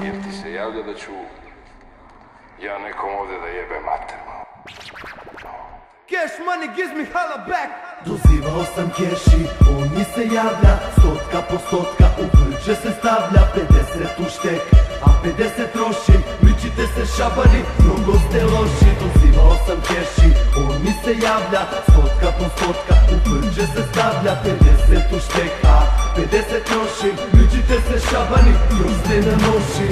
Jer ti se javlja da ću ja nekom ovde da jebe mater. Cash money gives me holla back. Dozivao sam keši, on mi se javlja, stotka po stotka u vrđe se stavlja, 50 u štek, a 50 trošim, ličite se šabani, mnogo ste loši. Dozivao sam keši, on mi se javlja, stotka po stotka u vrđe se stavlja, 50 u štek, a 50 trošim, ličite se šabani, još ste na noši.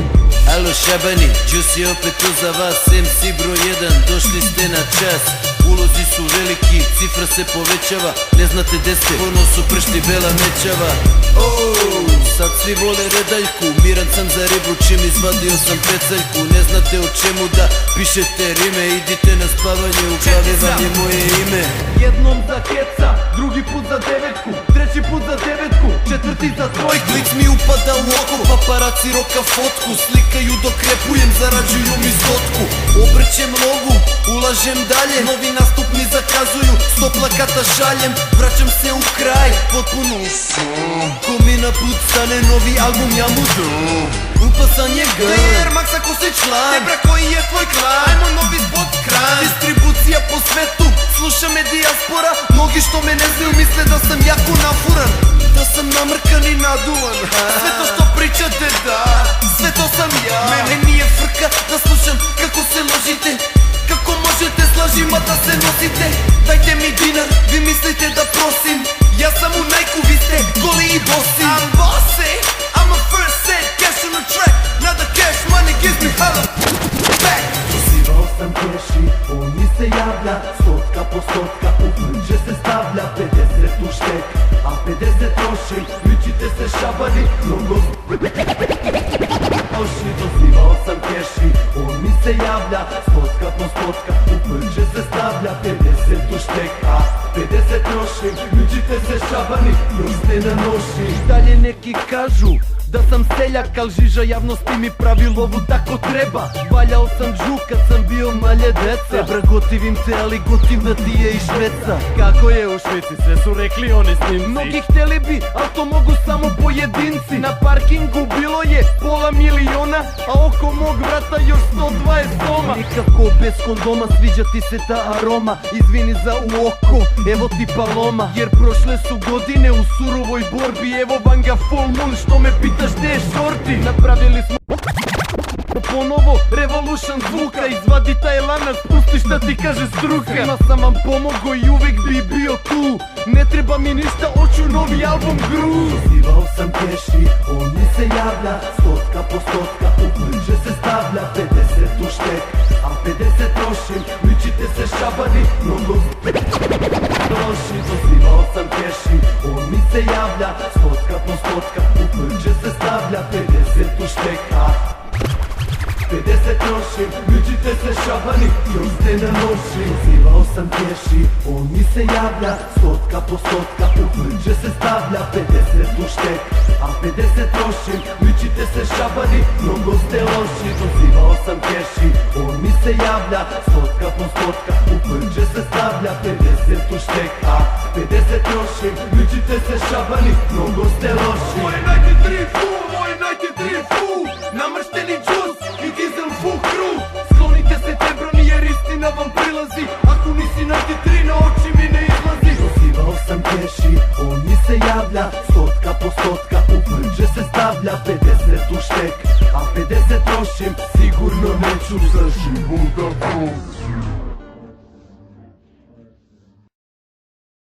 Alo šabani, Juicy opet tu za vas, MC broj 1, došli ste na čas. Ulozi su veliki, cifra se povećava, ne znate gde ste, ono su pršti bela mećava. Sad svi vole redaljku, miran sam za ribu čim izvadio sam peceljku. Ne znate o čemu da pišete rime, idite na spavanje, u glavi vam je moje ime. Jednom za keca, drugi put za devetku, treći put za devetku, četvrti za trojku. Klic mi upada u oko, paparaci roka fotku, slikaju dok repujem, zarađuju mi stotku. Obrćem lovu, ulažem dalje, novi nastup mi zakazuju, 100 plakata šaljem, vraćam se u kraj, potpuno ko mi na put stane novi album, ja mu dom. Upasan je gun, Air Max ako si član, Debra koji je tvoj klan, ajmo novi spot kran. Distribucija po svetu, sluša me dijaspora, mnogi što me ne znaju misle da sam jako nafuran, da sam namrkan i naduvan. Sve to što pričate da, sve to sam ja. Mene nije frka da slušam kako se ložite, kako možete s lažima da se nosite. Dajte mi dinar, vi mislite da prosim, ja sam u Nike-u, vi ste goli i bosi. I'm bossy, I'm a first set, cash on the track, now the cash money gives me holla back. Dozivao sam keši, on mi se javlja, stotka po stotka u vrđe se stavlja, 50 u štek, a 50 trošim, ličite se šabani, mnogo loši. Dozivao sam keši, on mi se javlja, stotka po stotka u vrđe se stavlja, 50 u štek, a 50 trošim, ličite se šabani, još ste na noši. Dalje neki kažu da sam seljak, al žiža javnosti mi pravi lovu tako treba. Valjao sam džuk kad sam bio malje deca, Debra gotivim te, ali gotivna ti je i Šveca. Kako je u Švici, sve su rekli oni snimci. Mnogi htjeli bi, al to mogu samo pojedinci. Na parkingu bilo je pola miliona, a oko mog vrata još 120 soma. Nikako bez kondoma, sviđa ti se ta aroma, izvini za u oko, evo ti paloma. Jer prošle su godine u surovoj borbi, evo vam ga full moon, što me pitaš gde je šorti. Napravili smo ponovo revolution zvuka, izvadi taj lanac, pusti šta ti kaže struka. Svima sam vam pomogao i uvek bi bio tu, ne treba mi ništa, hoću novi album Gru. Dozivao sam keši, on mi se javlja, stotka po stotka u vrđe se stavlja, 50 u štek, a 50 trošim, ličite se šabani, mnogo loši. Dozivao sam keši, on mi se javlja, stotka po stotka u vrđe se stavlja, 50 u štek, a 50 trošim, ličite se šabani, još ste na noši. Dozivao sam keši, on mi se javlja, stotka po stotka u vrđe se stavlja, 50 u štek, a 50 trošim, ličite se šabani, mnogo ste loši. Dozivao sam keši, on mi se javlja, stotka po stotka u vrđe se stavlja, 50 u štek, a 50 trošim, ličite se šabani, mnogo ste loši. Moje 93 fu, moje 93 fu, namršteni džus i dizel full crew. Sklonite se tebroni jer istina vam prilazi, ako nisi 93 na oči mi ne izlazi. Dozivao sam keši, on mi se javlja, stotka po stotka u vrđe se stavlja, 50 u štek, a 50 trošim, sigurno neću za život da prođem.